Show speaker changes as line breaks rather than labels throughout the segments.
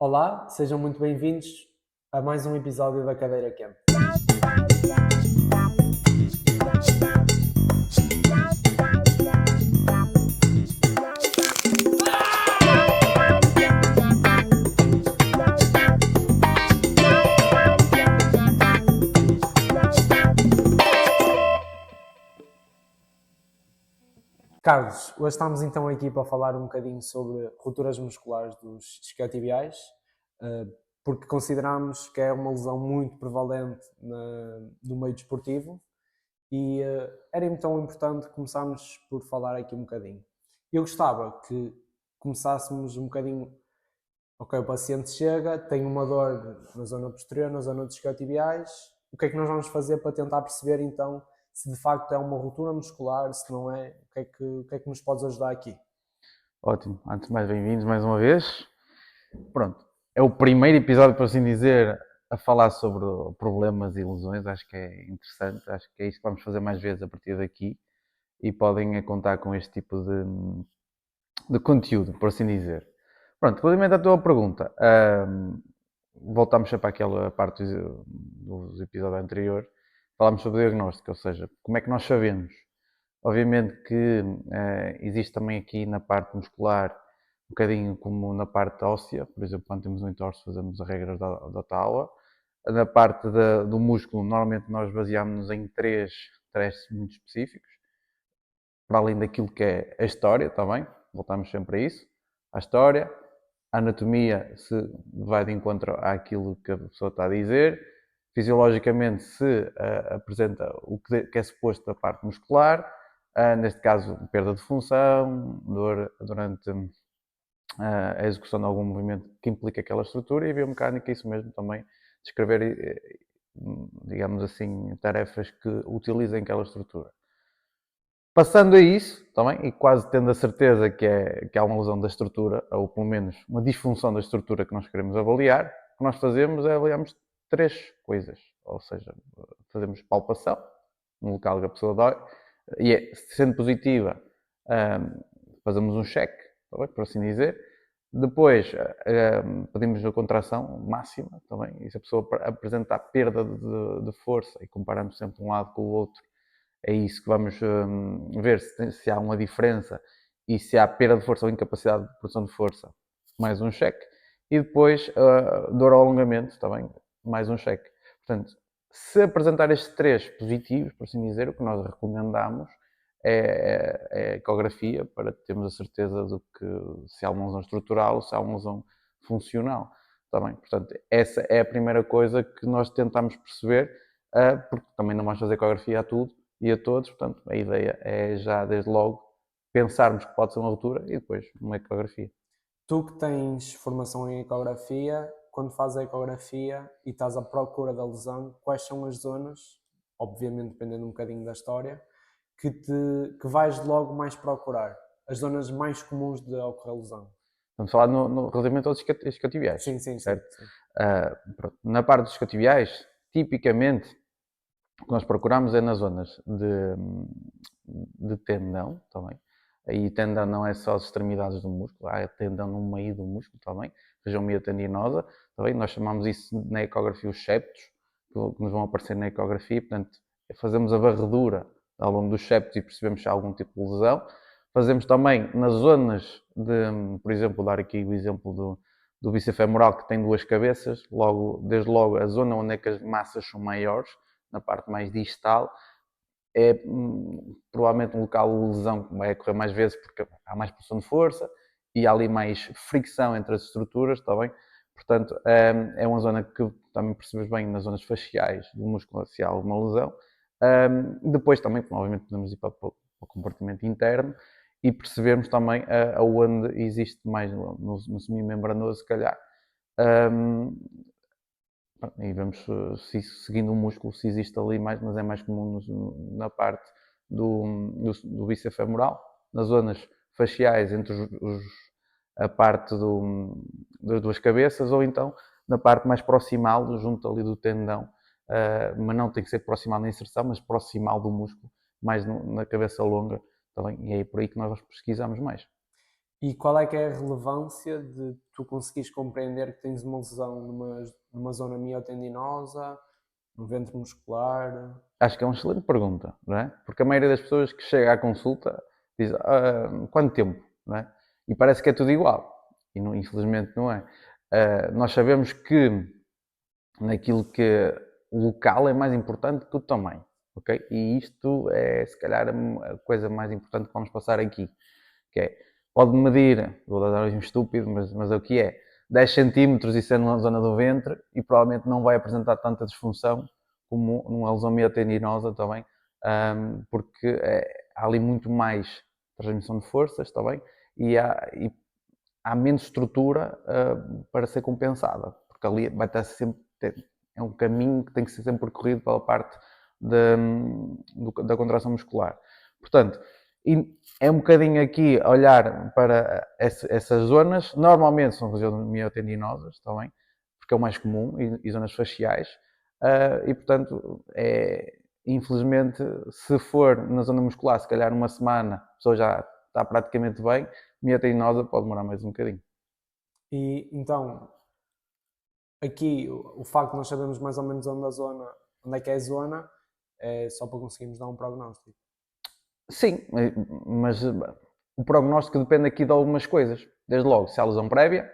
Olá, sejam muito bem-vindos a mais um episódio da Cadeira Camp. Carlos, hoje estamos então aqui para falar um bocadinho sobre rupturas musculares dos isquiotibiais, porque consideramos que é uma lesão muito prevalente no meio desportivo e era então importante começarmos por falar aqui um bocadinho. Eu gostava que começássemos um bocadinho. Ok, o paciente chega, tem uma dor na zona posterior, na zona dos isquiotibiais. O que é que nós vamos fazer para tentar perceber então se de facto é uma ruptura muscular, se não é? O que é que nos podes ajudar aqui?
Ótimo, antes de mais bem-vindos mais uma vez. Pronto, é o primeiro episódio, por assim dizer, a falar sobre problemas e lesões. Acho que é interessante, acho que é isso que vamos fazer mais vezes a partir daqui e podem contar com este tipo de conteúdo, por assim dizer. Pronto, relativamente à tua pergunta, voltamos sempre àquela parte do episódio anterior, falámos sobre o diagnóstico, ou seja, como é que nós sabemos. Obviamente que existe também aqui na parte muscular, um bocadinho como na parte óssea, por exemplo, quando temos um entorse fazemos as regras da Ottawa. Na parte do músculo, normalmente nós baseamos-nos em três testes muito específicos, para além daquilo que é a história também, voltamos sempre a isso, à história, a anatomia se vai de encontro àquilo que a pessoa está a dizer, fisiologicamente se apresenta o que é suposto da parte muscular, neste caso perda de função, dor durante a execução de algum movimento que implica aquela estrutura, e biomecânica, isso mesmo também, descrever, digamos assim, tarefas que utilizem aquela estrutura. Passando a isso, também, e quase tendo a certeza que há uma lesão da estrutura, ou pelo menos uma disfunção da estrutura que nós queremos avaliar, o que nós fazemos é avaliarmos três coisas. Ou seja, fazemos palpação no local que a pessoa dói, e sendo positiva, fazemos um check, por assim dizer. Depois pedimos a contração máxima também, e se a pessoa apresentar perda de força, e comparamos sempre um lado com o outro, é isso que vamos ver se há uma diferença e se há perda de força ou incapacidade de produção de força, mais um cheque. E depois, dor ao alongamento, também, mais um cheque. Portanto, se apresentar estes três positivos, por assim dizer, o que nós recomendamos é a ecografia, para termos a certeza de que se há uma lesão estrutural ou se há uma lesão funcional. Tá bem? Portanto, essa é a primeira coisa que nós tentamos perceber, porque também não vamos fazer ecografia a tudo e a todos, portanto, a ideia é já desde logo pensarmos que pode ser uma ruptura e depois uma ecografia.
Tu que tens formação em ecografia, quando fazes a ecografia e estás à procura da lesão, quais são as zonas, obviamente dependendo um bocadinho da história, que vais logo mais procurar? As zonas mais comuns de ocorrer lesão?
Vamos falar no relativamente aos isquiotibiais,
Sim, sim, sim,
certo?
sim.
Na parte dos isquiotibiais, tipicamente, o que nós procuramos é nas zonas de tendão também. Aí tendão não é só as extremidades do músculo, há tendão no meio do músculo também, região miotendinosa, também. Nós chamamos isso na ecografia os septos, que nos vão aparecer na ecografia, portanto, fazemos a varredura ao longo dos septos e percebemos se há algum tipo de lesão. Fazemos também nas zonas por exemplo, dar aqui o exemplo do bíceps femoral, que tem duas cabeças, desde logo a zona onde é que as massas são maiores, na parte mais distal, é provavelmente um local de lesão que vai ocorrer mais vezes porque há mais produção de força e há ali mais fricção entre as estruturas, está bem? Portanto, é uma zona que também percebes bem nas zonas faciais do músculo se há alguma lesão. Depois também, obviamente, podemos ir para o compartimento interno e percebermos também aonde existe mais no semimembranoso, se calhar. E vemos se seguindo o músculo se existe ali mais, mas é mais comum na parte do bíceps femoral, nas zonas faciais entre a parte das duas cabeças, ou então na parte mais proximal, junto ali do tendão, mas não tem que ser proximal na inserção, mas proximal do músculo, mais na cabeça longa também, e é por aí que nós pesquisamos mais.
E qual é que é a relevância de tu conseguires compreender que tens uma lesão numa zona miotendinosa, no ventre muscular?
Acho que é uma excelente pergunta, não é? Porque a maioria das pessoas que chega à consulta diz quanto tempo, não é? E parece que é tudo igual. E não, infelizmente não é. Nós sabemos que naquilo que o local é mais importante que o tamanho, ok? E isto é se calhar a coisa mais importante que vamos passar aqui, que é, pode medir, vou dar um estúpido, mas é o que é, 10 centímetros e ser na zona do ventre e provavelmente não vai apresentar tanta disfunção como numa lesão miotendinosa também, porque há ali muito mais transmissão de forças, está bem? E há menos estrutura para ser compensada, porque ali vai estar sempre, é um caminho que tem que ser sempre percorrido pela parte da contração muscular. Portanto, é um bocadinho aqui olhar para essas zonas, normalmente são regiões miotendinosas também, porque é o mais comum, e zonas faciais, e portanto, infelizmente, se for na zona muscular, se calhar uma semana, a pessoa já está praticamente bem, miotendinosa pode demorar mais um bocadinho.
E então, aqui o facto de nós sabermos mais ou menos onde é que é a zona, é só para conseguirmos dar um prognóstico.
Sim, mas o prognóstico depende aqui de algumas coisas. Desde logo, se há lesão prévia,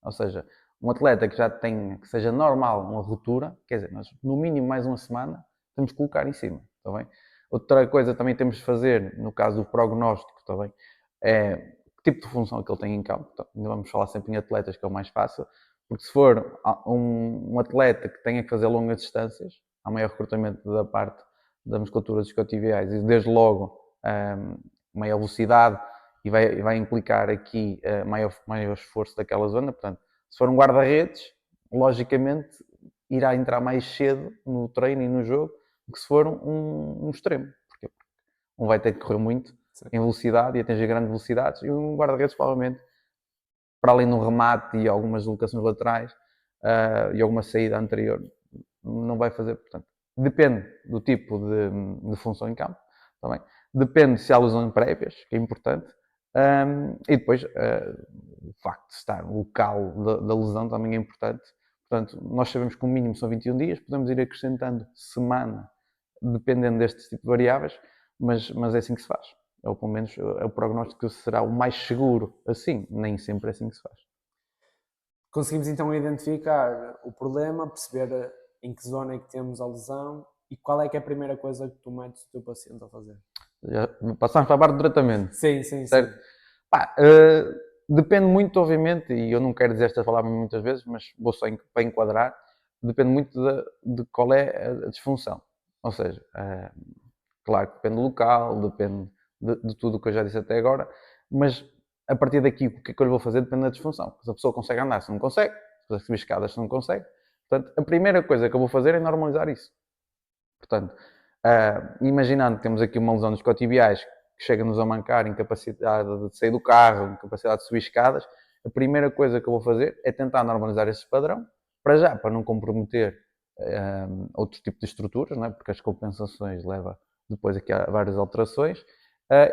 ou seja, um atleta que já tem, que seja normal uma ruptura, quer dizer, nós no mínimo mais uma semana temos que colocar em cima, está bem? Outra coisa também temos de fazer, no caso do prognóstico, está bem? É que tipo de função que ele tem em campo. Então, ainda vamos falar sempre em atletas, que é o mais fácil, porque se for um atleta que tenha que fazer longas distâncias, há maior recrutamento da parte da musculatura dos isquiotibiais e desde logo maior velocidade e vai implicar aqui maior esforço daquela zona. Portanto, se for um guarda-redes, logicamente irá entrar mais cedo no treino e no jogo do que se for um extremo. Porquê? Porque um vai ter que correr muito
Sim.
em velocidade e atingir grandes velocidades e um guarda-redes provavelmente, para além do remate e algumas deslocações laterais e alguma saída anterior, não vai fazer. Portanto, depende do tipo de função em campo, também. Depende se há lesões prévias, que é importante, e depois o facto de estar o local da lesão também é importante. Portanto, nós sabemos que o mínimo são 21 dias, podemos ir acrescentando semana, dependendo destes tipos de variáveis, mas é assim que se faz. Ou pelo menos é o prognóstico que será o mais seguro assim, nem sempre é assim que se faz.
Conseguimos então identificar o problema, perceber em que zona é que temos a lesão e qual é que é a primeira coisa que tu metes o teu paciente a fazer.
Já passamos para a parte do tratamento,
Sim, sim,
certo?
sim.
Pá, depende muito, obviamente, e eu não quero dizer estas palavras muitas vezes, mas vou só para enquadrar, depende muito de qual é a disfunção. Ou seja, claro que depende do local, depende de tudo o que eu já disse até agora, mas a partir daqui, o que é que eu lhe vou fazer depende da disfunção. Se a pessoa consegue andar, se não consegue, se subir escadas, se não consegue. Portanto, a primeira coisa que eu vou fazer é normalizar isso. Portanto, imaginando que temos aqui uma lesão dos isquiotibiais que chega-nos a mancar incapacidade de sair do carro, incapacidade de subir escadas, a primeira coisa que eu vou fazer é tentar normalizar esse padrão, para já, para não comprometer outro tipo de estruturas, não é? Porque as compensações levam depois aqui a várias alterações,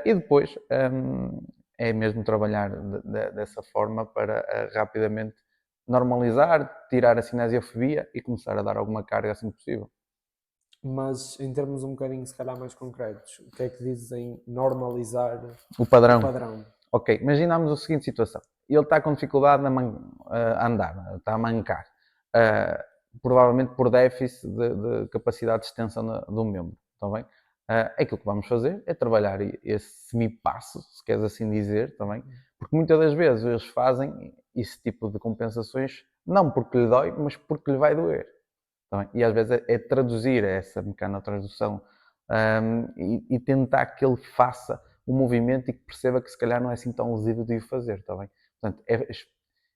e depois é mesmo trabalhar dessa forma para rapidamente normalizar, tirar a cinesiofobia e começar a dar alguma carga assim que possível.
Mas em termos um bocadinho, se calhar, mais concretos, o que é que dizes em normalizar
O
o
padrão.
padrão?
Ok, imaginamos a seguinte situação. Ele está com dificuldade a andar, está a mancar. Provavelmente por déficit de capacidade de extensão do membro. Está bem? Aquilo que vamos fazer é trabalhar esse semi-passo, se queres assim dizer, também, porque muitas das vezes eles fazem esse tipo de compensações não porque lhe dói, mas porque lhe vai doer. Tá bem? E às vezes é traduzir essa mecanotransdução e tentar que ele faça o movimento e que perceba que se calhar não é assim tão lesivo de o fazer, está bem? Portanto, é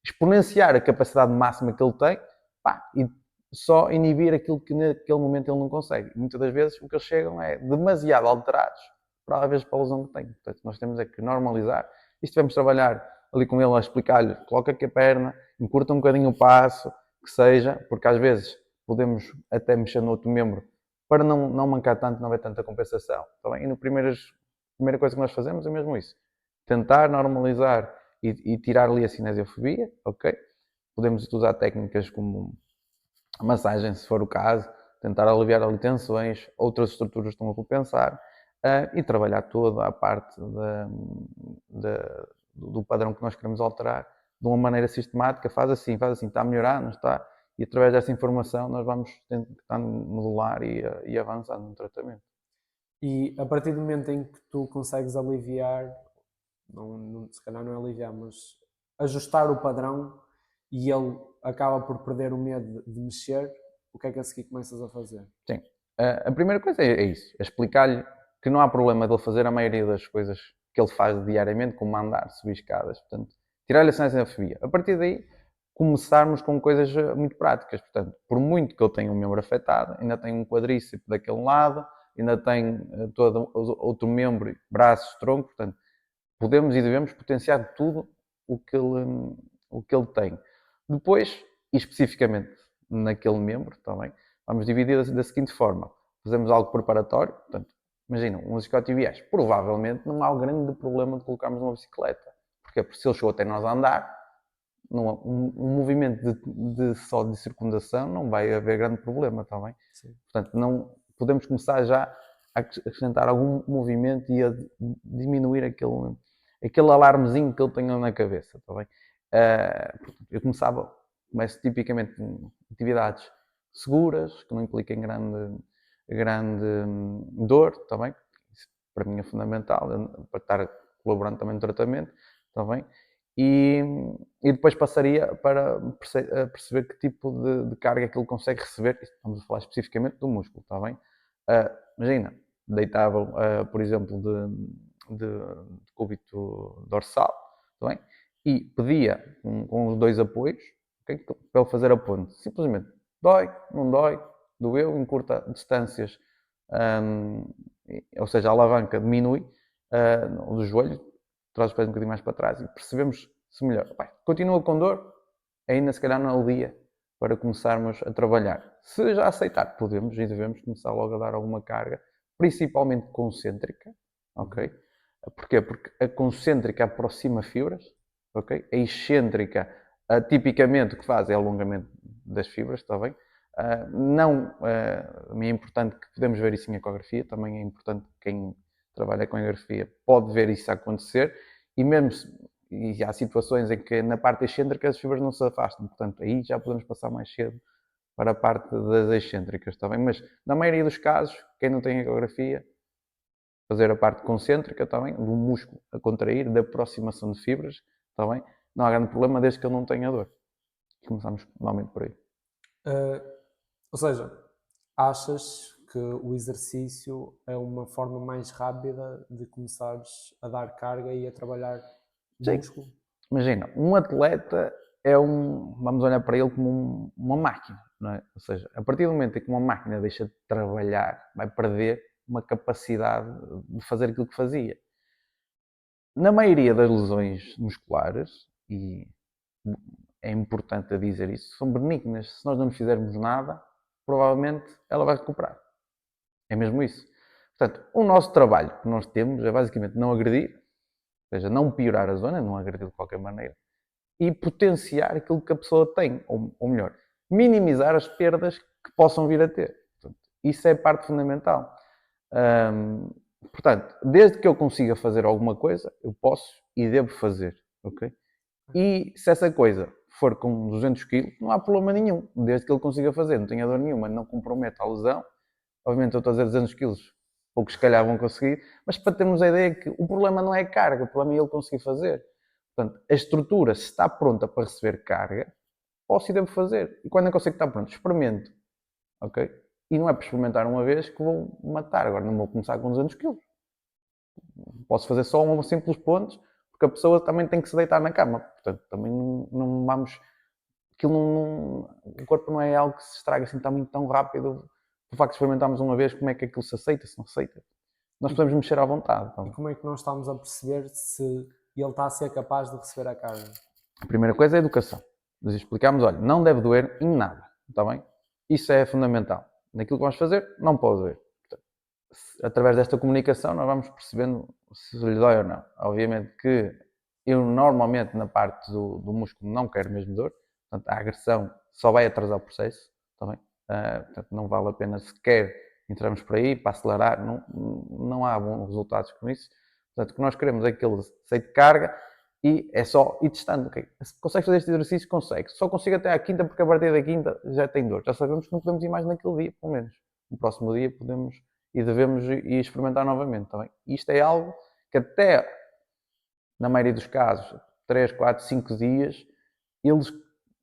exponenciar a capacidade máxima que ele tem, pá, e só inibir aquilo que naquele momento ele não consegue. E muitas das vezes o que eles chegam é demasiado alterados para a vez para a lesão que tem. Portanto, nós temos é que normalizar. E se estivermos trabalhar ali com ele a explicar-lhe, coloca aqui a perna, encurta um bocadinho o passo, que seja, porque às vezes podemos até mexer no outro membro para não mancar tanto, não haver tanta compensação. Tá bem? E a primeira coisa que nós fazemos é mesmo isso. Tentar normalizar e tirar ali a cinesiofobia, ok? Podemos usar técnicas como massagem, se for o caso, tentar aliviar ali tensões, outras estruturas estão a compensar, e trabalhar toda a parte do padrão que nós queremos alterar de uma maneira sistemática, faz assim, está a melhorar, não está? E através dessa informação nós vamos tentar modular e avançar no tratamento.
E a partir do momento em que tu consegues aliviar, se calhar não é aliviar, mas ajustar o padrão e ele acaba por perder o medo de mexer, o que é que a seguir começas a fazer?
Sim. A primeira coisa é isso, é explicar-lhe que não há problema dele fazer a maioria das coisas que ele faz diariamente, como andar, subir escadas, portanto, tirar-lhe a cinesiofobia. A partir daí, começarmos com coisas muito práticas, portanto, por muito que eu tenha um membro afetado, ainda tenho um quadríceps daquele lado, ainda tenho todo outro membro, braços, tronco, portanto, podemos e devemos potenciar tudo o que ele tem. Depois, e especificamente naquele membro também, vamos dividir da seguinte forma. Fazemos algo preparatório, portanto, imagina, uns isquiotibiais. Provavelmente não há o grande problema de colocarmos uma bicicleta. Porquê? Porque se ele chegou até nós a andar, um movimento só de circundação não vai haver grande problema, está bem?
Sim.
Portanto, não podemos começar já a acrescentar algum movimento e a diminuir aquele alarmezinho que ele tenha na cabeça, está bem? Eu começo tipicamente com atividades seguras, que não impliquem grande dor, está bem? Isso para mim é fundamental, para estar colaborando também no tratamento, está bem? E depois passaria para perceber que tipo de carga é que ele consegue receber. Estamos a falar especificamente do músculo, está bem? Imagina, deitavam, por exemplo, de cúbito dorsal, está bem? E pedia com os dois apoios, okay, para ele fazer a ponte. Simplesmente dói, não dói, doeu, encurta distâncias, ou seja, a alavanca diminui do joelho, traz os pés um bocadinho mais para trás e percebemos se melhor. Pai, continua com dor, ainda se calhar não é o dia para começarmos a trabalhar. Se já aceitar, podemos e devemos começar logo a dar alguma carga, principalmente concêntrica, ok? Porquê? Porque a concêntrica aproxima fibras, ok? A excêntrica, tipicamente, o que faz é alongamento das fibras, está bem? É importante que podemos ver isso em ecografia, também é importante que quem trabalha com ecografia pode ver isso acontecer, e há situações em que na parte excêntrica as fibras não se afastam, portanto aí já podemos passar mais cedo para a parte das excêntricas, está bem? Mas na maioria dos casos, quem não tem ecografia, fazer a parte concêntrica, está bem? Do músculo a contrair, da aproximação de fibras, está bem? Não há grande problema desde que ele não tenha dor. Começamos normalmente por aí.
Ou seja, achas que o exercício é uma forma mais rápida de começares a dar carga e a trabalhar o músculo?
Imagina, um atleta vamos olhar para ele como uma máquina, não é? Ou seja, a partir do momento em que uma máquina deixa de trabalhar, vai perder uma capacidade de fazer aquilo que fazia. Na maioria das lesões musculares, e é importante dizer isso, são benignas. Se nós não fizermos nada, provavelmente ela vai recuperar. É mesmo isso. Portanto, o nosso trabalho que nós temos é basicamente não agredir, ou seja, não piorar a zona, não agredir de qualquer maneira, e potenciar aquilo que a pessoa tem, ou melhor, minimizar as perdas que possam vir a ter. Portanto, isso é parte fundamental. Portanto, desde que eu consiga fazer alguma coisa, eu posso e devo fazer, ok? E se essa coisa for com 200 kg, não há problema nenhum, desde que ele consiga fazer, não tenha dor nenhuma, não comprometa a lesão. Obviamente eu estou a dizer 200 kg, poucos se calhar vão conseguir, mas para termos a ideia que o problema não é a carga, o problema é ele conseguir fazer. Portanto, a estrutura, se está pronta para receber carga, posso e devo fazer. E quando eu consigo estar pronto, experimento, ok? E não é para experimentar uma vez que vou matar, agora não vou começar com 200 kg. Posso fazer só um simples pontos, porque a pessoa também tem que se deitar na cama. Portanto, também não vamos... o corpo não é algo que se estraga assim tão rápido. O facto de experimentarmos uma vez, como é que aquilo se aceita, se não aceita. Nós podemos mexer à vontade.
E como é que nós estamos a perceber se ele está a ser capaz de receber a carga?
A primeira coisa é a educação. Nós explicamos, olha, não deve doer em nada, está bem? Isso é fundamental. Naquilo que vamos fazer, não pode doer. Portanto, através desta comunicação, nós vamos percebendo se lhe dói ou não. Obviamente que eu normalmente na parte do músculo não quero mesmo dor, portanto a agressão só vai atrasar o processo, está bem? Portanto não vale a pena sequer entrarmos por aí para acelerar, não há bons resultados com isso. Portanto o que nós queremos é aquele aceito de carga e é só ir testando. Okay? Se consegue fazer este exercício, consegue. Só consigo até à quinta porque a partir da quinta já tem dor. Já sabemos que não podemos ir mais naquele dia, pelo menos. No próximo dia podemos e devemos ir experimentar novamente, está bem? Isto é algo que até, na maioria dos casos, 3, 4, 5 dias, eles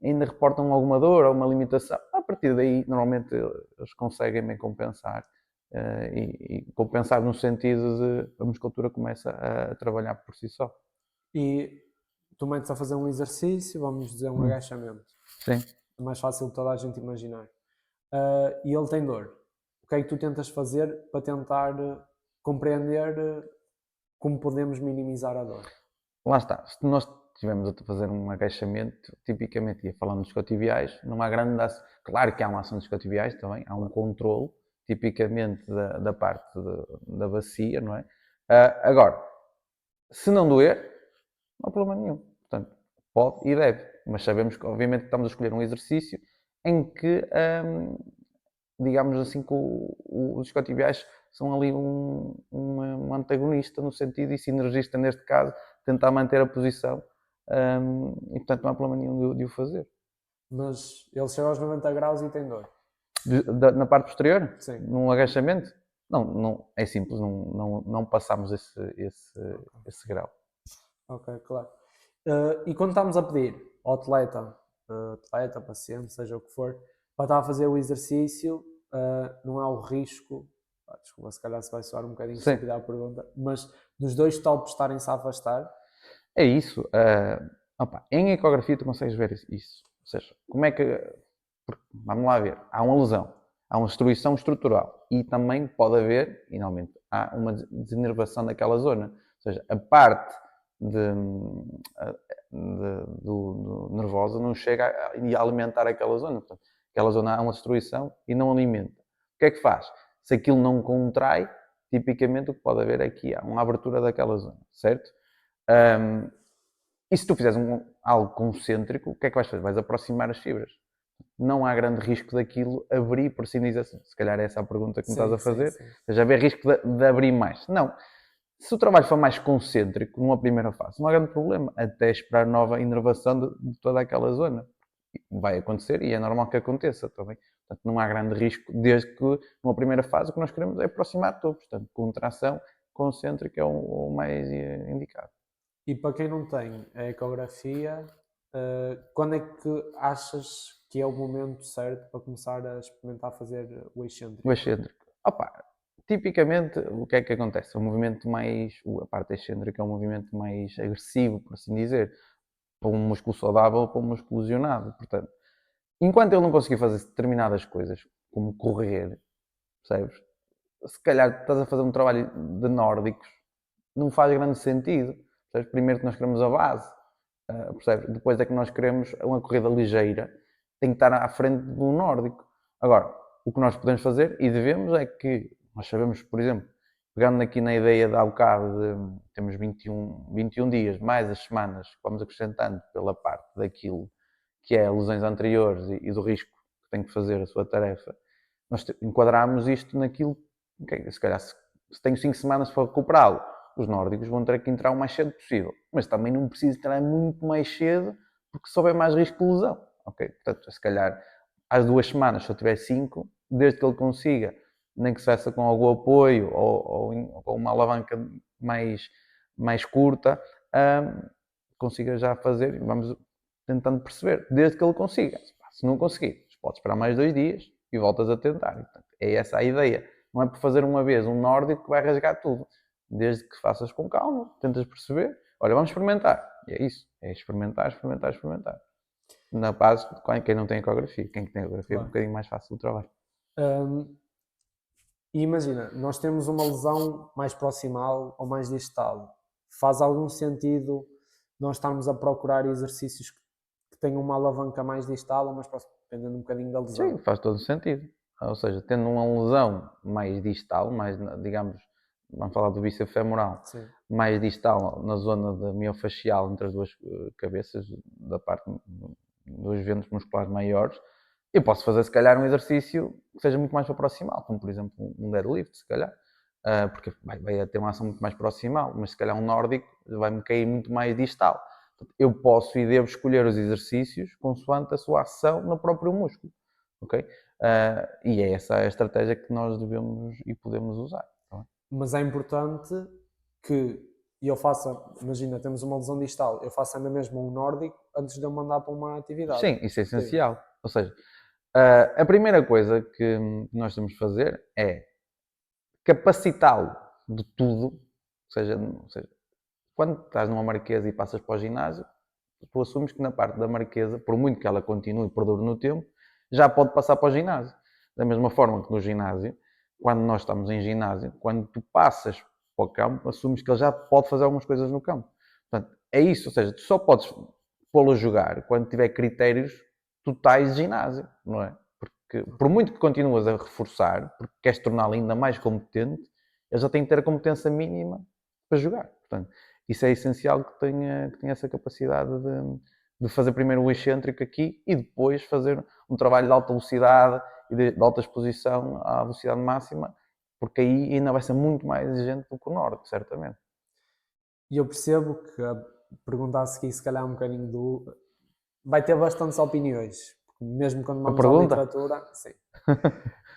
ainda reportam alguma dor ou uma limitação. A partir daí, normalmente, eles conseguem bem compensar. E compensar no sentido de a musculatura começa a trabalhar por si só.
E tu metes a fazer um exercício, vamos dizer um agachamento.
Sim.
É mais fácil de toda a gente imaginar. E ele tem dor. O que é que tu tentas fazer para tentar compreender como podemos minimizar a dor?
Lá está. Se nós estivermos a fazer um agachamento, tipicamente, ia falando dos isquiotibiais, não há grande ação. Claro que há uma ação dos isquiotibiais também, há um controle, tipicamente da parte da bacia, não é? Agora, se não doer, não há problema nenhum. Portanto, pode e deve. Mas sabemos que, obviamente, estamos a escolher um exercício em que, digamos assim, que os isquiotibiais são ali um antagonista no sentido e sinergista neste caso, tentar manter a posição e portanto não há problema nenhum de o fazer.
Mas ele chega aos 90 graus e tem dor.
Na parte posterior?
Sim.
Num agachamento? Não, é simples, não passamos esse grau.
Ok, claro. E quando estamos a pedir ao atleta, paciente, seja o que for, para estar a fazer o exercício, não há o risco, desculpa, se calhar se vai soar um bocadinho estúpida a pergunta, mas dos dois tops estarem-se a afastar?
É isso. Em ecografia tu consegues ver isso. Ou seja, como é que... Vamos lá ver. Há uma lesão, há uma destruição estrutural e também pode haver, e normalmente, há uma desinervação daquela zona. Ou seja, a parte do nervosa não chega a alimentar aquela zona. Portanto, aquela zona há uma destruição e não alimenta. O que é que faz? Se aquilo não contrai, tipicamente o que pode haver aqui é uma abertura daquela zona, certo? E se tu fizeres algo concêntrico, o que é que vais fazer? Vais aproximar as fibras. Não há grande risco daquilo abrir, por assim dizer. Se calhar é essa a pergunta que me estás a fazer. Sim. Ou seja, haver risco de abrir mais. Não. Se o trabalho for mais concêntrico, numa primeira fase, não há grande problema. Até esperar nova inervação de toda aquela zona. Vai acontecer e é normal que aconteça também. Portanto, não há grande risco, desde que numa primeira fase o que nós queremos é aproximar todos. Portanto, contração concêntrica é o mais indicado.
E para quem não tem a ecografia, quando é que achas que é o momento certo para começar a experimentar fazer o excêntrico?
O excêntrico. Tipicamente, o que é que acontece? O movimento mais... A parte excêntrica é um movimento mais agressivo, por assim dizer, para um músculo saudável ou para um músculo lesionado. Portanto, enquanto ele não conseguir fazer determinadas coisas, como correr, percebes? Se calhar estás a fazer um trabalho de nórdicos, não faz grande sentido. Percebes? Primeiro que nós queremos a base, percebes? Depois é que nós queremos uma corrida ligeira, tem que estar à frente do nórdico. Agora, o que nós podemos fazer e devemos é que, nós sabemos, por exemplo, pegando aqui na ideia de há bocado, temos 21 dias, mais as semanas que vamos acrescentando pela parte daquilo que é lesões anteriores e do risco que tem que fazer a sua tarefa, nós enquadramos isto naquilo, okay, se calhar se tenho 5 semanas para recuperá-lo, os nórdicos vão ter que entrar o mais cedo possível, mas também não preciso entrar muito mais cedo, porque se houver mais risco de lesão. Okay? Portanto, se calhar às 2 semanas, se eu tiver 5, desde que ele consiga, nem que se faça com algum apoio ou com uma alavanca mais curta, consiga já fazer, vamos tentando perceber, desde que ele consiga. Se não conseguir, pode esperar mais 2 dias e voltas a tentar. Portanto, é essa a ideia. Não é por fazer uma vez um nórdico que vai rasgar tudo. Desde que faças com calma, tentas perceber, olha, vamos experimentar. E é isso, é experimentar, experimentar, experimentar. Na base, quem não tem ecografia, quem tem ecografia é um bocadinho mais fácil o trabalho.
E imagina, nós temos uma lesão mais proximal ou mais distal. Faz algum sentido nós estarmos a procurar exercícios que tenham uma alavanca mais distal ou mais próxima, dependendo um bocadinho da lesão?
Sim, faz todo o sentido. Ou seja, tendo uma lesão mais distal, mais, digamos, vamos falar do bíceps femoral,
Sim.
mais distal, na zona da miofascial, entre as duas cabeças, da parte dos ventres musculares maiores, eu posso fazer, se calhar, um exercício que seja muito mais para proximal, como, por exemplo, um deadlift, se calhar, porque vai ter uma ação muito mais proximal, mas, se calhar, um nórdico vai-me cair muito mais distal. Eu posso e devo escolher os exercícios consoante a sua ação no próprio músculo, ok? E é essa a estratégia que nós devemos e podemos usar. Tá bem?
Mas é importante que eu faça, imagina, temos uma lesão distal, eu faça na mesma um nórdico antes de eu mandar para uma atividade.
Sim, isso é
Sim.
essencial. Ou seja, a primeira coisa que nós temos de fazer é capacitá-lo de tudo, ou seja, quando estás numa marquesa e passas para o ginásio, tu assumes que na parte da marquesa, por muito que ela continue e perdure no tempo, já pode passar para o ginásio. Da mesma forma que no ginásio, quando nós estamos em ginásio, quando tu passas para o campo, assumes que ele já pode fazer algumas coisas no campo. Portanto, é isso, ou seja, tu só podes pô-lo a jogar quando tiver critérios totais de ginásio, não é? Porque por muito que continuas a reforçar, porque queres torná-lo ainda mais competente, ele já tem que ter a competência mínima para jogar. Portanto, isso é essencial que tenha essa capacidade de fazer primeiro o excêntrico aqui e depois fazer um trabalho de alta velocidade e de alta exposição à velocidade máxima, porque aí ainda vai ser muito mais exigente do que o norte, certamente.
E eu percebo que a pergunta a seguir, se calhar, um bocadinho do. Vai ter bastantes opiniões, porque mesmo quando
A
vamos à
pergunta?
literatura, sim.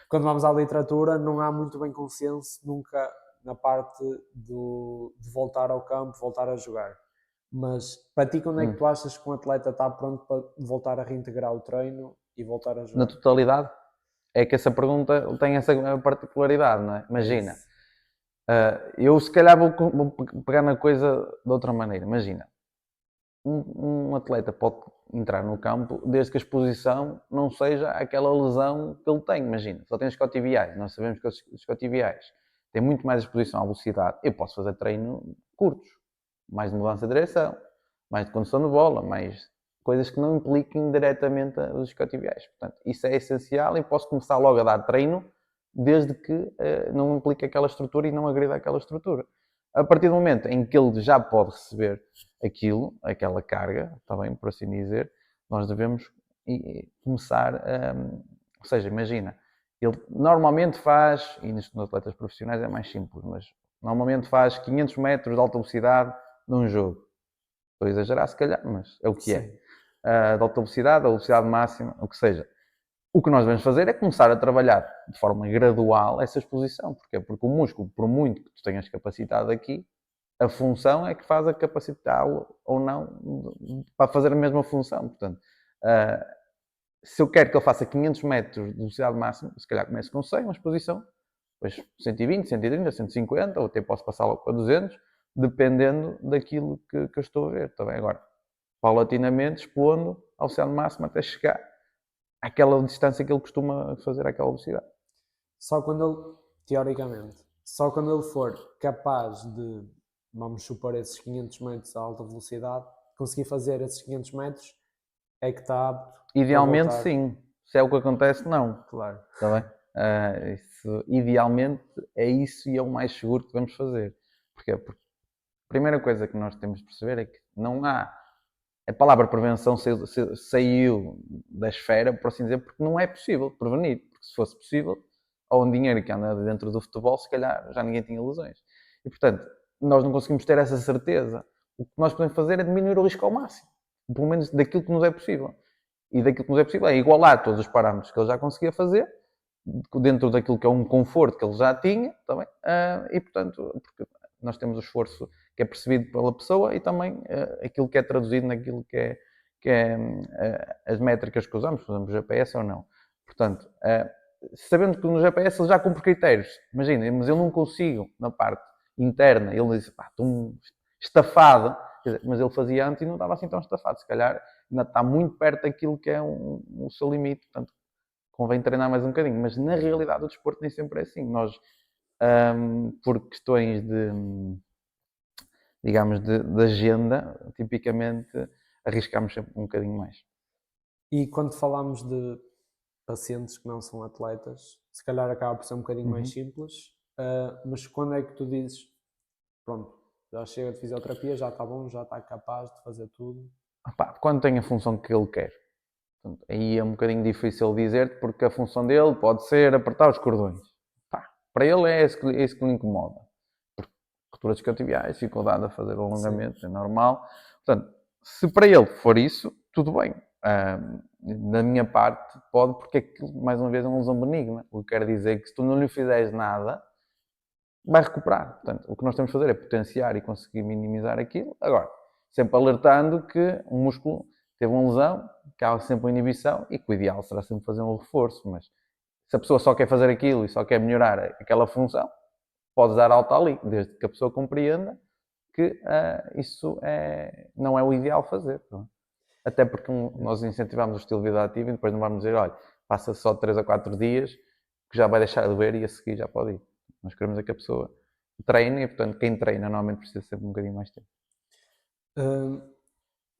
Quando vamos à literatura, não há muito bem consenso nunca na parte de voltar ao campo, voltar a jogar. Mas para ti, quando é que tu achas que um atleta está pronto para voltar a reintegrar o treino e voltar a
Na
jogar?
totalidade, é que essa pergunta tem essa particularidade, não é?
É
Imagina,
isso.
eu se calhar vou pegar na coisa de outra maneira. Imagina, um atleta pode entrar no campo desde que a exposição não seja aquela lesão que ele tem. Imagina, só tem isquiotibiais. Nós sabemos que os isquiotibiais têm muito mais exposição à velocidade. Eu posso fazer treino curtos, mais de mudança de direção, mais de condução de bola, mais coisas que não impliquem diretamente os isquiotibiais. Portanto, isso é essencial e posso começar logo a dar treino desde que não implique aquela estrutura e não agrida aquela estrutura. A partir do momento em que ele já pode receber aquela carga, está bem, por assim dizer, nós devemos começar ou seja, imagina, ele normalmente faz, e nos atletas profissionais é mais simples, mas normalmente faz 500 metros de alta velocidade num jogo. Estou a exagerar se calhar, mas é o que é.
Sim.
De alta velocidade, a velocidade máxima, o que seja. O que nós devemos fazer é começar a trabalhar de forma gradual essa exposição. Porquê? Porque o músculo, por muito que tu tenhas capacitado aqui, a função é que faz a capacitá-lo ou não para fazer a mesma função. Portanto, se eu quero que ele faça 500 metros de velocidade máxima, se calhar começo com 100, uma exposição, depois 120, 130, 150, ou até posso passar logo para 200, dependendo daquilo que eu estou a ver. Está bem? Agora, paulatinamente, expondo a velocidade máxima até chegar àquela distância que ele costuma fazer àquela velocidade.
Só quando ele, teoricamente, só quando ele for capaz de, vamos supor, esses 500 metros a alta velocidade, conseguir fazer esses 500 metros, é que está apto para
Idealmente,
voltar.
sim. Se é o que acontece, não.
Claro.
Está bem? Idealmente, é isso e é o mais seguro que devemos fazer. Porquê? Porque a primeira coisa que nós temos de perceber é que não há. A palavra prevenção saiu da esfera, por assim dizer, porque não é possível prevenir. Porque se fosse possível, ou um dinheiro que anda dentro do futebol, se calhar já ninguém tinha lesões. E portanto, nós não conseguimos ter essa certeza. O que nós podemos fazer é diminuir o risco ao máximo. Pelo menos daquilo que nos é possível. E daquilo que nos é possível é igualar todos os parâmetros que ele já conseguia fazer, dentro daquilo que é um conforto que ele já tinha, também, e portanto, porque nós temos o esforço que é percebido pela pessoa e também aquilo que é traduzido naquilo que é as métricas que usamos, por exemplo, GPS ou não. Portanto, sabendo que no GPS ele já cumpre critérios, imagina, mas eu não consigo, na parte interna, ele diz, pá, estou estafado, mas ele fazia antes e não estava assim tão estafado, se calhar ainda está muito perto daquilo que é o seu limite, portanto, convém treinar mais um bocadinho, mas na realidade o desporto nem sempre é assim. Nós, por questões digamos, de agenda, tipicamente arriscamos sempre um bocadinho mais.
E quando falamos de pacientes que não são atletas, se calhar acaba por ser um bocadinho mais simples. Mas quando é que tu dizes, pronto, já chega de fisioterapia, já está bom, já está capaz de fazer tudo?
Pá, quando tem a função que ele quer. Portanto, aí é um bocadinho difícil dizer, porque a função dele pode ser apertar os cordões. Pá, para ele é isso que o incomoda. Porque rupturas isquiotibiais, dificuldade a fazer o alongamento, é normal. Portanto, se para ele for isso, tudo bem. Da minha parte, pode, porque aquilo, mais uma vez, é uma lesão benigna. O que quer dizer que se tu não lhe fizeres nada, vai recuperar. Portanto, o que nós temos de fazer é potenciar e conseguir minimizar aquilo. Agora, sempre alertando que o músculo teve uma lesão, que há sempre uma inibição e que o ideal será sempre fazer um reforço. Mas se a pessoa só quer fazer aquilo e só quer melhorar aquela função, pode dar alta ali, desde que a pessoa compreenda que isso não é o ideal fazer. Não é? Até porque nós incentivamos o estilo de vida ativo e depois não vamos dizer, olha, passa só 3 a 4 dias que já vai deixar de doer e a seguir já pode ir. Nós queremos é que a pessoa treine e, portanto, quem treina normalmente precisa sempre um bocadinho mais tempo.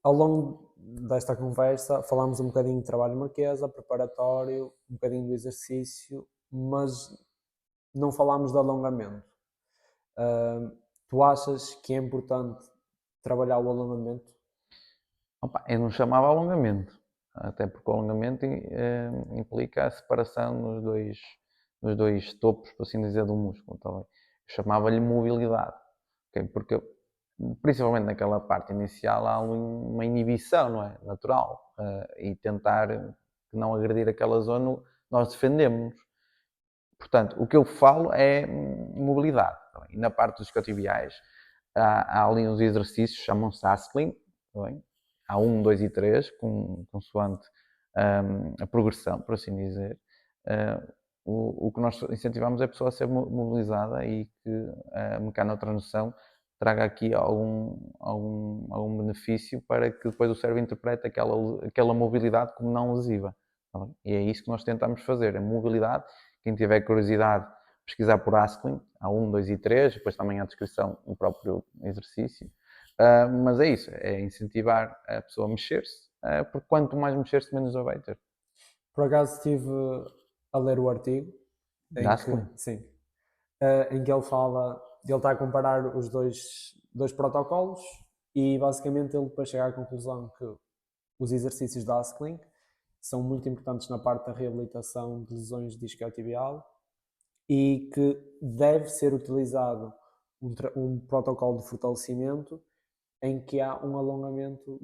Ao longo desta conversa, falámos um bocadinho de trabalho marquesa, preparatório, um bocadinho do exercício, mas não falámos de alongamento. Tu achas que é importante trabalhar o alongamento?
Opa, eu não chamava alongamento, até porque o alongamento implica a separação nos dois topos, por assim dizer, do músculo. Tá bem? Eu chamava-lhe mobilidade, okay? Porque principalmente naquela parte inicial há uma inibição, não é? Natural, e tentar não agredir aquela zona, nós defendemos. Portanto, o que eu falo é mobilidade. Tá bem? E na parte dos isquiotibiais há ali uns exercícios, chamam-se ASCLIN, tá bem? Há 1, 2 e 3, consoante a progressão, por assim dizer. O que nós incentivamos é a pessoa a ser mobilizada e que a mecanotransdução traga aqui algum benefício para que depois o cérebro interprete aquela mobilidade como não lesiva. Tá bem? E é isso que nós tentamos fazer, a mobilidade. Quem tiver curiosidade, pesquisar por ASCLIN, há 1, 2 e 3, depois também há a descrição do próprio exercício. Mas é isso, é incentivar a pessoa a mexer-se, porque quanto mais mexer-se, menos dor vai ter.
Por acaso estive a ler o artigo em que,
Dá-se?
sim, em que ele fala, ele está a comparar os dois protocolos e basicamente ele depois chega à conclusão que os exercícios da ASCLIN são muito importantes na parte da reabilitação de lesões de isquiotibial e que deve ser utilizado um protocolo de fortalecimento em que há um alongamento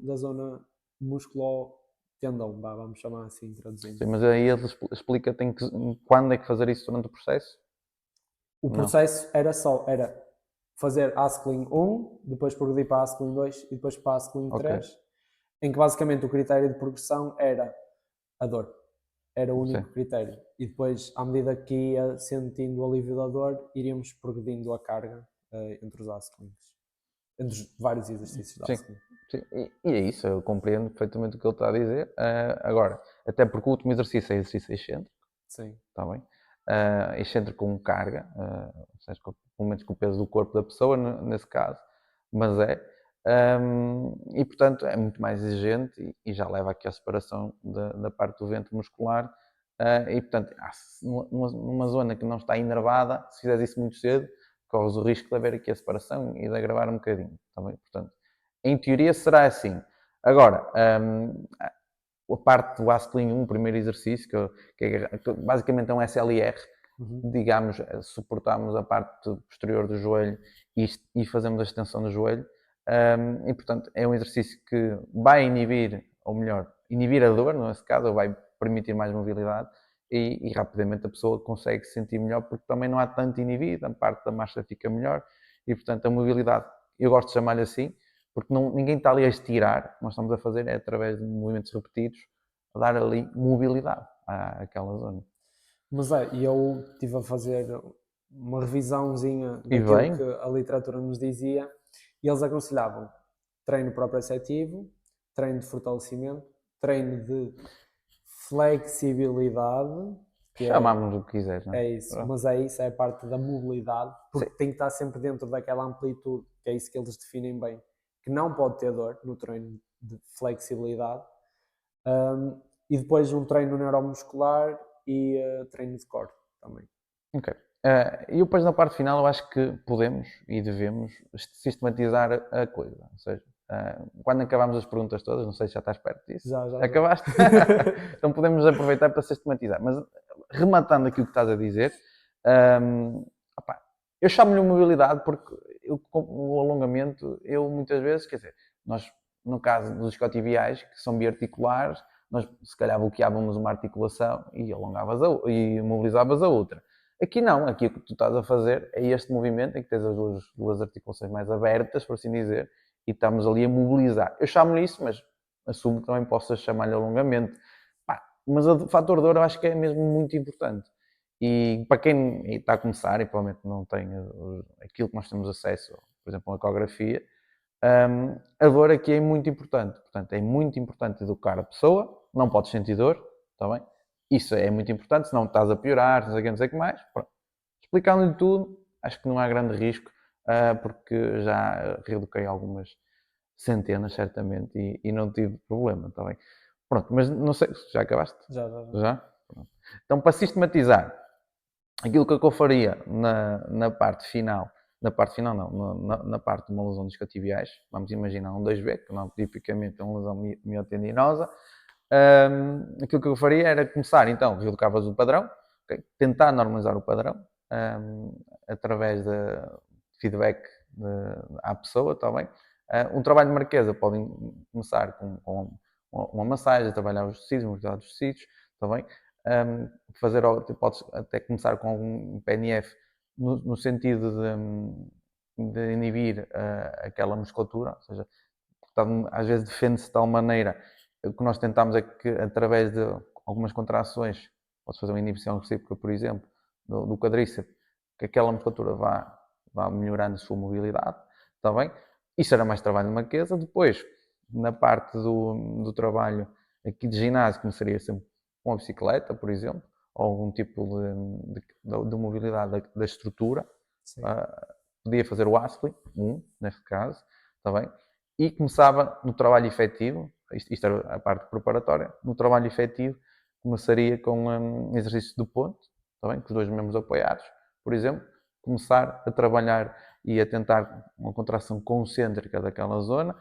da zona musculo-tendão, vamos chamar assim, traduzindo.
Sim, mas aí ele explica quando é que fazer isso durante o processo?
O
Não.
processo era fazer ASCLIN 1, depois progredir para ASCLIN 2 e depois para ASCLIN 3,
Ok.
em que basicamente o critério de progressão era a dor. Era o único
Sim.
critério. E depois, à medida que ia sentindo o alívio da dor, iríamos progredindo a carga entre os ASCLINs. Entre os vários exercícios da
Sim.
ASCLIN.
Sim. E é isso, eu compreendo perfeitamente o que ele está a dizer. Agora, até porque o último exercício é exercício excêntrico,
Sim.
está bem? Excêntrico com carga, ou seja, pelo menos com o peso do corpo da pessoa, nesse caso, mas é. E portanto é muito mais exigente e já leva aqui à separação da parte do ventre muscular. E portanto, numa zona que não está inervada, se fizeres isso muito cedo, corres o risco de haver aqui a separação e de agravar um bocadinho. Tá bem? Portanto, em teoria será assim. Agora, a parte do ASCLIN 1, o primeiro exercício, que basicamente é um SLR, digamos, suportamos a parte posterior do joelho e fazemos a extensão do joelho. E portanto é um exercício que vai inibir, ou melhor, inibir a dor, nesse caso, ou vai permitir mais mobilidade e rapidamente a pessoa consegue se sentir melhor porque também não há tanto inibido, a parte da marcha fica melhor e portanto a mobilidade, eu gosto de chamar-lhe assim, porque ninguém está ali a estirar, o que nós estamos a fazer é através de movimentos repetidos, a dar ali mobilidade àquela zona.
Mas e eu estive a fazer uma revisãozinha
E
daquilo
bem,
que a literatura nos dizia e eles aconselhavam treino proprioceptivo, treino de fortalecimento, treino de flexibilidade, que
chamamos o que quiseres, não é?
é isso,
Pronto.
mas é isso, é a parte da mobilidade,
Sim.
porque tem que estar sempre dentro daquela amplitude, que é isso que eles definem bem, que não pode ter dor no treino de flexibilidade. E depois um treino neuromuscular e treino de core também.
Ok. E depois na parte final eu acho que podemos e devemos sistematizar a coisa. Ou seja, quando acabamos as perguntas todas, não sei se já estás perto disso.
Já.
Acabaste? Então podemos aproveitar para sistematizar. Mas rematando aquilo que estás a dizer, opá, eu chamo-lhe mobilidade porque com o alongamento, eu muitas vezes, quer dizer, nós, no caso dos isquiotibiais, que são biarticulares, nós se calhar bloqueávamos uma articulação e alongavas e mobilizavas a outra. Aqui não, aqui o que tu estás a fazer é este movimento em que tens as duas articulações mais abertas, por assim dizer, e estamos ali a mobilizar. Eu chamo-lhe isso, mas assumo que também possas chamar-lhe alongamento. Mas o fator dor eu acho que é mesmo muito importante. E para quem está a começar e provavelmente não tem aquilo que nós temos acesso, por exemplo, a ecografia, a dor aqui é muito importante. Portanto, é muito importante educar a pessoa, não podes sentir dor, está bem? Isso é muito importante, senão estás a piorar, não sei o que mais. Explicando-lhe tudo, acho que não há grande risco, porque já reeduquei algumas centenas, certamente, e não tive problema, está bem? Pronto, mas não sei, já acabaste?
Já.
Já? Pronto. Então, para sistematizar, aquilo que eu faria na parte final não, na parte de uma lesão dos isquiotibiais, vamos imaginar um 2B, que não tipicamente é uma lesão miotendinosa, aquilo que eu faria era começar, então, reeducavas o padrão, okay? Tentar normalizar o padrão, através de feedback à pessoa, está bem? Um trabalho de marquesa pode começar com uma massagem, trabalhar os tecidos, mobilidade dos tecidos, está bem? Podes até começar com um PNF no sentido de inibir aquela musculatura, ou seja, às vezes defende-se de tal maneira. O que nós tentamos é que, através de algumas contrações, podes fazer uma inibição recíproca, por exemplo, do quadríceps, que aquela musculatura vá melhorando a sua mobilidade, está bem? Isso era mais trabalho de marquesa. Depois, na parte do trabalho aqui de ginásio, começaria sempre com a bicicleta, por exemplo, ou algum tipo de mobilidade da estrutura. Podia fazer o ASPLI, neste caso, está bem? E começava no trabalho efetivo, isto era a parte preparatória, no trabalho efetivo começaria com exercícios de ponto, está bem? Com os dois membros apoiados, por exemplo, começar a trabalhar e a tentar uma contração concêntrica daquela zona,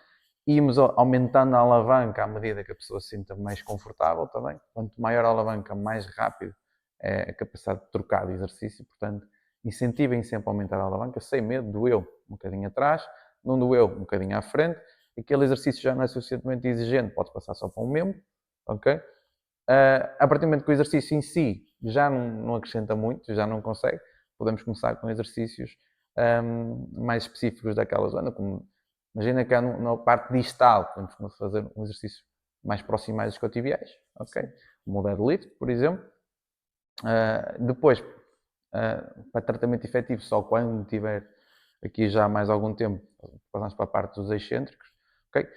íamos aumentando a alavanca à medida que a pessoa se sinta mais confortável também. Quanto maior a alavanca, mais rápido é a capacidade de trocar de exercício, portanto, incentivem sempre a aumentar a alavanca, sem medo, doeu um bocadinho atrás, não doeu um bocadinho à frente, aquele exercício já não é suficientemente exigente, pode passar só para um membro, ok? A partir do momento que o exercício em si já não acrescenta muito, já não consegue, podemos começar com exercícios mais específicos daquela zona, como imagina que na parte distal, podemos fazer um exercício mais proximais dos isquiotibiais, ok? Como o deadlift, por exemplo. Depois, para tratamento efetivo, só quando tiver aqui já mais algum tempo, passamos para a parte dos excêntricos, ok?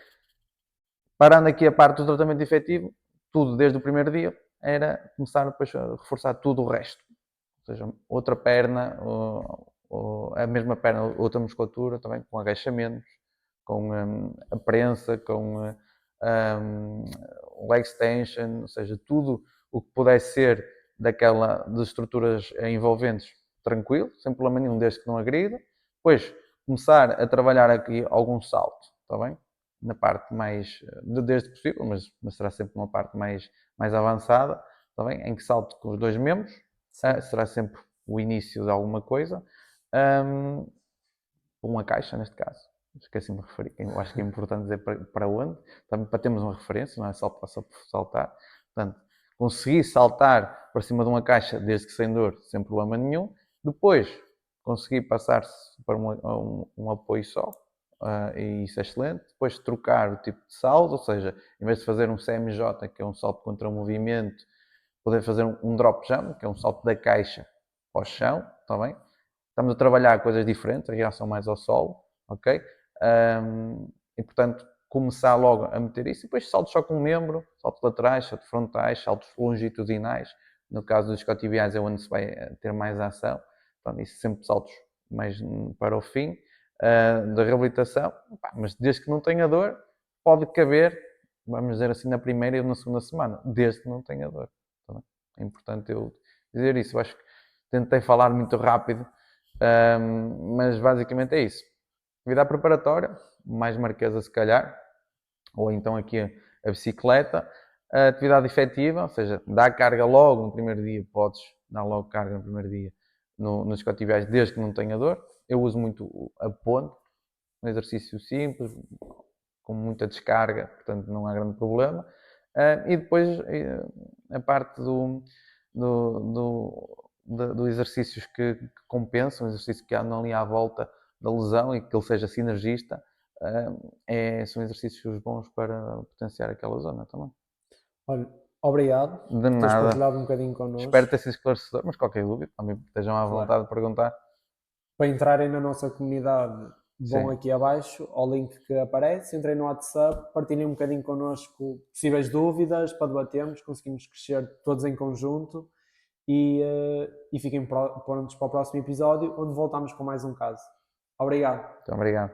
Parando aqui a parte do tratamento efetivo, tudo desde o primeiro dia era começar depois a reforçar tudo o resto. Ou seja, outra perna, ou a mesma perna, outra musculatura também, com agachamentos, com a prensa, com leg extension, ou seja, tudo o que pudesse ser de estruturas envolventes, tranquilo, sem problema nenhum, desde que não agrida. Depois, começar a trabalhar aqui algum salto, está bem? Na parte mais, desde possível, mas será sempre uma parte mais avançada, está bem? Em que salto com os dois membros, será sempre o início de alguma coisa. Uma caixa, neste caso. Esqueci-me de referir. Eu acho que é importante dizer para onde, também para termos uma referência, não é só por saltar. Portanto, conseguir saltar para cima de uma caixa, desde que sem dor, sem problema nenhum. Depois, conseguir passar-se para um apoio só, e isso é excelente. Depois, trocar o tipo de salto, ou seja, em vez de fazer um CMJ, que é um salto contra o movimento, poder fazer um drop jump, que é um salto da caixa ao chão, está bem? Estamos a trabalhar coisas diferentes, a reação mais ao solo, ok? E portanto, começar logo a meter isso, e depois saltos só com um membro, saltos laterais, saltos frontais, saltos longitudinais. No caso dos isquiotibiais é onde se vai ter mais ação. Portanto, isso sempre saltos mais para o fim da reabilitação. Mas desde que não tenha dor, pode caber, vamos dizer assim, na primeira e na segunda semana, desde que não tenha dor. Tá bem? É importante eu dizer isso. Eu acho que tentei falar muito rápido, mas basicamente é isso. Atividade preparatória, mais marquesa se calhar, ou então aqui a bicicleta. A atividade efetiva, ou seja, dar carga logo no primeiro dia, podes dar logo carga no primeiro dia nos isquiotibiais, desde que não tenha dor. Eu uso muito a ponte, um exercício simples, com muita descarga, portanto não há grande problema. E depois a parte do exercícios que compensam, exercícios que andam ali à volta da lesão e que ele seja sinergista, são exercícios bons para potenciar aquela zona também.
Olha, obrigado
De
por teres
nada.
partilhado um bocadinho connosco.
Espero ter sido esclarecedor, mas qualquer dúvida, também estejam à vontade de perguntar.
Para entrarem na nossa comunidade, vão aqui abaixo ao link que aparece, entrem no WhatsApp, partilhem um bocadinho connosco possíveis dúvidas para debatermos, conseguimos crescer todos em conjunto e fiquem prontos para o próximo episódio, onde voltamos com mais um caso. Obrigado.
Muito obrigado.